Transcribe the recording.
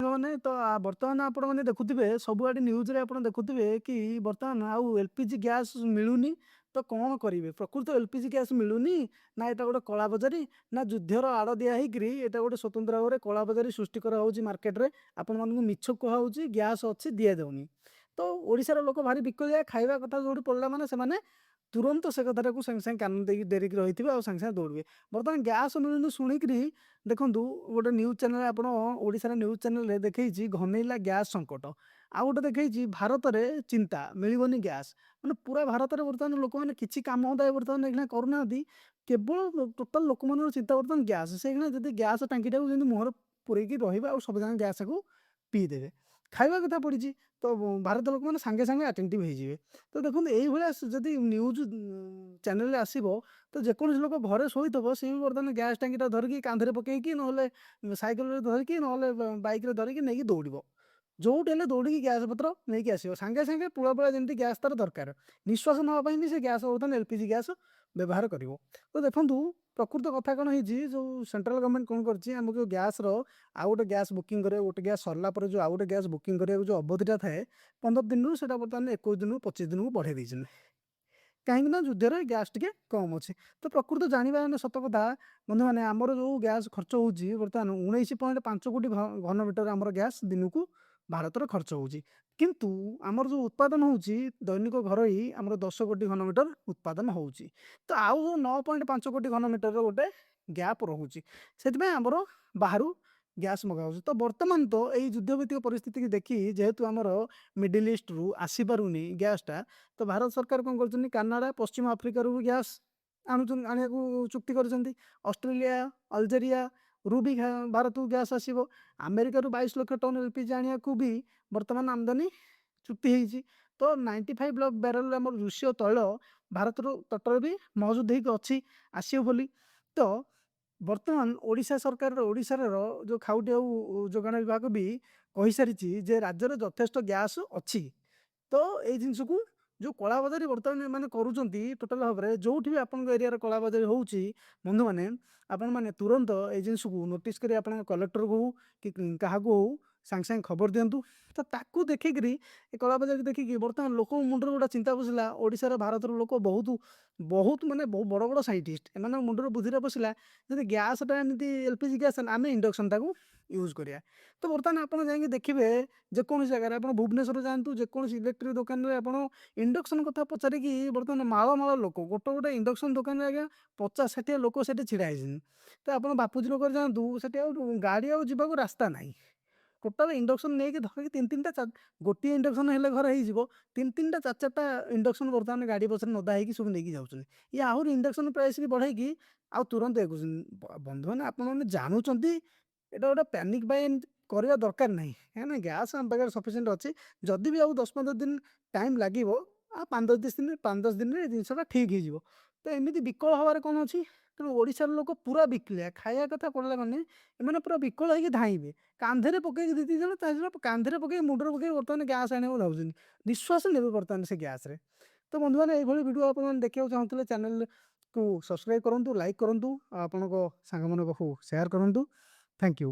ମାନେ ତ ବର୍ତ୍ତମାନ ଆପଣମାନେ ଦେଖୁଥିବେ ସବୁଆଡ଼େ ନ୍ୟୁଜ୍‌ରେ ଆପଣ ଦେଖୁଥିବେ କି ବର୍ତ୍ତମାନ ଆଉ ଏଲ୍‌ପିଜି ଗ୍ୟାସ୍ ମିଳୁନି। ତ କ'ଣ କରିବେ? ପ୍ରକୃତ ଏଲ୍‌ପିଜି ଗ୍ୟାସ୍ ମିଳୁନି ନା ଏଇଟା ଗୋଟେ କଳାବଜାରୀ ନା ଯୁଦ୍ଧର ଆଡ଼ ଦିଆ ହେଇକିରି ଏଇଟା ଗୋଟେ ସ୍ୱତନ୍ତ୍ର ଭାବରେ କଳାବଜାରୀ ସୃଷ୍ଟି କରାହେଉଛି ମାର୍କେଟରେ। ଆପଣମାନଙ୍କୁ ମିଛ କୁହାହେଉଛି ଗ୍ୟାସ୍ ଅଛି ଦିଆଯାଉନି। ତ ଓଡ଼ିଶାର ଲୋକ ଭାରି ବିକଳିଆ ଖାଇବା କଥା ଯୋଉଠି ପଡ଼ିଲା ମାନେ ସେମାନେ ତୁରନ୍ତ ସେ କଥାଟାକୁ ସାଙ୍ଗେ ସାଙ୍ଗେ କାନ ଦେଇକି ଡେରିକି ରହିଥିବେ ଆଉ ସାଙ୍ଗେ ସାଙ୍ଗେ ଦୌଡ଼ିବେ। ବର୍ତ୍ତମାନ ଗ୍ୟାସ୍ ମିଳୁନି ଶୁଣିକିରି ଦେଖନ୍ତୁ ଗୋଟେ ନ୍ୟୁଜ୍ ଚ୍ୟାନେଲ୍ ଆପଣ ଓଡ଼ିଶାର ନ୍ୟୁଜ୍ ଚ୍ୟାନେଲ୍‌ରେ ଦେଖେଇଛି ଘନେଇଲା ଗ୍ୟାସ୍ ସଙ୍କଟ। ଆଉ ଗୋଟେ ଦେଖେଇଛି ଭାରତରେ ଚିନ୍ତା ମିଳିବନି ଗ୍ୟାସ୍। ମାନେ ପୁରା ଭାରତରେ ବର୍ତ୍ତମାନ ଲୋକମାନେ କିଛି କାମ ଧନ୍ଦା ବର୍ତ୍ତମାନ ଏଇଖିଣା କରୁନାହାନ୍ତି। କେବଳ ଟୋଟାଲ୍ ଲୋକମାନଙ୍କର ଚିନ୍ତା ବର୍ତ୍ତମାନ ଗ୍ୟାସ୍। ସେ ଏଇଖିଣା ଯଦି ଗ୍ୟାସ୍ ଟାଙ୍କିଟାକୁ ଯେମିତି ମୁହଁରେ ପୁରେଇକି ରହିବେ ଆଉ ସବୁଯାକ ଗ୍ୟାସ୍‌ଟାକୁ ପିଇଦେବେ। ଖାଇବା କଥା ପଡ଼ିଛି ତ ଭାରତ ଲୋକମାନେ ସାଙ୍ଗେ ସାଙ୍ଗେ ଆଟେଣ୍ଟିଭ୍ ହେଇଯିବେ। ତ ଦେଖନ୍ତୁ ଏଇଭଳିଆ ଯଦି ନ୍ୟୁଜ୍ ଚ୍ୟାନେଲ୍‌ରେ ଆସିବ ତ ଯେକୌଣସି ଲୋକ ଘରେ ଶୋଇଥିବ ସେ ବି ବର୍ତ୍ତମାନ ଗ୍ୟାସ୍ ଟାଙ୍କିଟା ଧରିକି କାନ୍ଧରେ ପକେଇକି ନହେଲେ ସାଇକେଲରେ ଧରିକି ନହେଲେ ବାଇକ୍‌ରେ ଧରିକି ନେଇକି ଦୌଡ଼ିବ। ଯୋଉଠି ହେଲେ ଦୌଡ଼ିକି ଗ୍ୟାସ୍ ପତ୍ର ନେଇକି ଆସିବ। ସାଙ୍ଗେ ସାଙ୍ଗେ ପୁଳା ଯେମିତି ଗ୍ୟାସ୍ ତାର ଦରକାର। ନିଶ୍ୱାସ ନେବା ପାଇଁ ବି ସେ ଗ୍ୟାସ୍ ବର୍ତ୍ତମାନ ଏଲ୍‌ପିଜି ଗ୍ୟାସ୍ ବ୍ୟବହାର କରିବ। ତ ଦେଖନ୍ତୁ ପ୍ରକୃତ କଥା କ'ଣ ହେଇଛି ଯୋଉ ସେଣ୍ଟ୍ରାଲ୍ ଗଭର୍ଣ୍ଣମେଣ୍ଟ କ'ଣ କରିଛି ଆମକୁ ଯୋଉ ଗ୍ୟାସ୍‌ର ଆଉ ଗୋଟେ ଗ୍ୟାସ୍ ବୁକିଂ କରିବାକୁ ଗୋଟେ ଗ୍ୟାସ୍ ସରିଲା ପରେ ଯୋଉ ଆଉ ଗୋଟେ ଗ୍ୟାସ୍ ବୁକିଂ କରିବାକୁ ଯୋଉ ଅବଧିଟା ଥାଏ 15 ଦିନରୁ ସେଇଟା ବର୍ତ୍ତମାନ 21 ଦିନରୁ 25 ଦିନକୁ ବଢ଼େଇ ଦେଇଛନ୍ତି। କାହିଁକି ନା ଯୁଦ୍ଧରେ ଗ୍ୟାସ୍ ଟିକେ କମ୍ ଅଛି। ତ ପ୍ରକୃତ ଜାଣିବା ମାନେ ସତ କଥା ବନ୍ଧୁମାନେ ଆମର ଯୋଉ ଗ୍ୟାସ୍ ଖର୍ଚ୍ଚ ହେଉଛି ବର୍ତ୍ତମାନ 19.5 କୋଟି ଘନ ମିଟର ଆମର ଗ୍ୟାସ୍ ଦିନକୁ ଭାରତରେ ଖର୍ଚ୍ଚ ହେଉଛି। କିନ୍ତୁ ଆମର ଯୋଉ ଉତ୍ପାଦନ ହେଉଛି ଦୈନିକ ଘରୋଇ ଆମର 10 କୋଟି ଘନ ମିଟର ଉତ୍ପାଦନ ହେଉଛି। ତ ଆଉ 9.5 କୋଟି ଘନ ମିଟରର ଗୋଟେ ଗ୍ୟାପ୍ ରହୁଛି। ସେଥିପାଇଁ ଆମର ବାହାରୁ ଗ୍ୟାସ୍ ମଗାଉଛି। ତ ବର୍ତ୍ତମାନ ତ ଏଇ ଯୁଦ୍ଧଭିତ୍ତିକ ପରିସ୍ଥିତିକି ଦେଖି ଯେହେତୁ ଆମର ମିଡିଲ୍ ଇଷ୍ଟରୁ ଆସିପାରୁନି ଗ୍ୟାସ୍‌ଟା ତ ଭାରତ ସରକାର କ'ଣ କରୁଛନ୍ତି କାନାଡ଼ା, ପଶ୍ଚିମ ଆଫ୍ରିକାରୁ ଗ୍ୟାସ୍ ଆଣିବାକୁ ଚୁକ୍ତି କରିଛନ୍ତି। ଅଷ୍ଟ୍ରେଲିଆ, ଆଲଜେରିଆ ରୁ ବି ଭାରତକୁ ଗ୍ୟାସ୍ ଆସିବ। ଆମେରିକାରୁ 22 ଲକ୍ଷ ଟନ୍ ଏଲ୍‌ପିଜି ଆଣିବାକୁ ବି ବର୍ତ୍ତମାନ ଆମଦାନୀ ଚୁକ୍ତି ହେଇଛି। ତ 95 ଲାଖ ବ୍ୟାରେଲ୍ ଆମର ରୁଷୀୟ ତୈଳ ଭାରତର ତଟରେ ବି ମହଜୁଦ ହେଇକି ଅଛି ଆସିବ ବୋଲି। ତ ବର୍ତ୍ତମାନ ଓଡ଼ିଶା ସରକାରର ଓଡ଼ିଶାର ଯୋଉ ଖାଉଟି ଆଉ ଯୋଗାଣ ବିଭାଗ ବି କହିସାରିଛି ଯେ ରାଜ୍ୟରେ ଯଥେଷ୍ଟ ଗ୍ୟାସ୍ ଅଛି। ତ ଏଇ ଜିନିଷକୁ ଯୋଉ କଳାବଜାରୀ ବର୍ତ୍ତମାନ ଏମାନେ କରୁଛନ୍ତି ଟୋଟାଲ୍ ଭାବରେ ଯୋଉଠି ବି ଆପଣଙ୍କ ଏରିଆରେ କଳାବଜାରୀ ହେଉଛି ବନ୍ଧୁମାନେ ଆପଣମାନେ ତୁରନ୍ତ ଏଇ ଜିନିଷକୁ ନୋଟିସ୍ କରି ଆପଣଙ୍କ କଲେକ୍ଟରକୁ ହଉ କି କାହାକୁ ହଉ ସାଙ୍ଗେ ସାଙ୍ଗେ ଖବର ଦିଅନ୍ତୁ। ତ ତାକୁ ଦେଖିକିରି ଏ କଳାବଜାରୀ ଦେଖିକି ବର୍ତ୍ତମାନ ଲୋକଙ୍କ ମୁଣ୍ଡରେ ଗୋଟେ ଚିନ୍ତା ପଶିଲା ଓଡ଼ିଶାର ଭାରତର ଲୋକ ବହୁତ ବହୁତ ମାନେ ବହୁ ବଡ଼ ବଡ଼ ସାଇଣ୍ଟିଷ୍ଟ ଏମାନଙ୍କ ମୁଣ୍ଡରେ ବୁଦ୍ଧିରେ ପଶିଲା ଯଦି ଗ୍ୟାସ୍‌ଟା ଏମିତି ଏଲ୍‌ପିଜି ଗ୍ୟାସ୍ ଆମେ ଇଣ୍ଡକ୍ସନ୍‌ଟାକୁ ୟୁଜ୍ କରିବା। ତ ବର୍ତ୍ତମାନ ଆପଣ ଯାଇକି ଦେଖିବେ ଯେକୌଣସି ଜାଗାରେ ଆପଣ ଭୁବନେଶ୍ୱର ଯାଆନ୍ତୁ ଯେକୌଣସି ଇଲେକ୍ଟ୍ରିକ୍ ଦୋକାନରେ ଆପଣ ଇଣ୍ଡକ୍ସନ୍ କଥା ପଚାରିକି ବର୍ତ୍ତମାନ ମାଳ ମାଳ ଲୋକ ଗୋଟେ ଇଣ୍ଡକ୍ସନ୍ ଦୋକାନରେ ଆଜ୍ଞା 50-60 ଲୋକ ସେଠି ଛିଡ଼ା ହେଇଛନ୍ତି। ତ ଆପଣ ବାପୁଜୀ ନଗର ଯାଆନ୍ତୁ ସେଠି ଆଉ ଗାଡ଼ି ଆଉ ଯିବାକୁ ରାସ୍ତା ନାହିଁ। ଟୋଟାଲ୍ ଇଣ୍ଡକ୍ସନ୍ ନେଇକି ଧରିକି 3-3ଟା ଗୋଟିଏ ଇଣ୍ଡକ୍ସନ୍ ହେଲେ ଘରେ ହେଇଯିବ 3-3ଟା 4-4ଟା ଇଣ୍ଡକ୍ସନ୍ ବର୍ତ୍ତମାନ ଗାଡ଼ି ପଛରେ ନଦା ହେଇକି ସବୁ ନେଇକି ଯାଉଛନ୍ତି। ଇଏ ଆହୁରି ଇଣ୍ଡକ୍ସନ୍ ପ୍ରାଇସ୍ ବି ବଢ଼େଇକି ଆଉ ତୁରନ୍ତ ଇଏ କରୁଛନ୍ତି। ବନ୍ଧୁମାନେ ଆପଣମାନେ ଜାଣୁଛନ୍ତି ଏଇଟା ଗୋଟେ ପ୍ୟାନିକ୍ ବାଇ କରିବା ଦରକାର ନାହିଁ। କାହିଁକିନା ଗ୍ୟାସ୍ ଆମ ପାଖରେ ସଫିସିଏଣ୍ଟ ଅଛି। ଯଦି ବି ଆଉ 10-15 ଦିନ ଟାଇମ୍ ଲାଗିବ ଆଉ 5-10 ଦିନରେ ଏ ଜିନିଷଟା ଠିକ୍ ହେଇଯିବ। ତ ଏମିତି ବିକଳ ହେବାରେ କ'ଣ ଅଛି? ତେଣୁ ଓଡ଼ିଶାର ଲୋକ ପୁରା ବିକିଳିଆ ଖାଇବା କଥା ପଡ଼ିଲା ମାନେ ଏମାନେ ପୁରା ବିକଳ ହେଇକି ଧାଇଁବେ। କାନ୍ଧରେ ପକେଇକି ଦି ଜଣ ତା କାନ୍ଧରେ ପକେଇ ମୁଣ୍ଡରେ ପକେଇ ବର୍ତ୍ତମାନ ଗ୍ୟାସ୍ ଆଣିବାକୁ ଯାଉଛନ୍ତି। ନିଶ୍ୱାସ ନେବେ ବର୍ତ୍ତମାନ ସେ ଗ୍ୟାସ୍‌ରେ। ତ ବନ୍ଧୁମାନେ ଏଇଭଳି ଭିଡ଼ିଓ ଆପଣମାନେ ଦେଖିବାକୁ ଚାହୁଁଥିଲେ ଚ୍ୟାନେଲ୍‌କୁ ସବସ୍କ୍ରାଇବ୍ କରନ୍ତୁ, ଲାଇକ୍ କରନ୍ତୁ ଆଉ ଆପଣଙ୍କ ସାଙ୍ଗମାନଙ୍କ ପାଖକୁ ସେୟାର କରନ୍ତୁ। Thank you.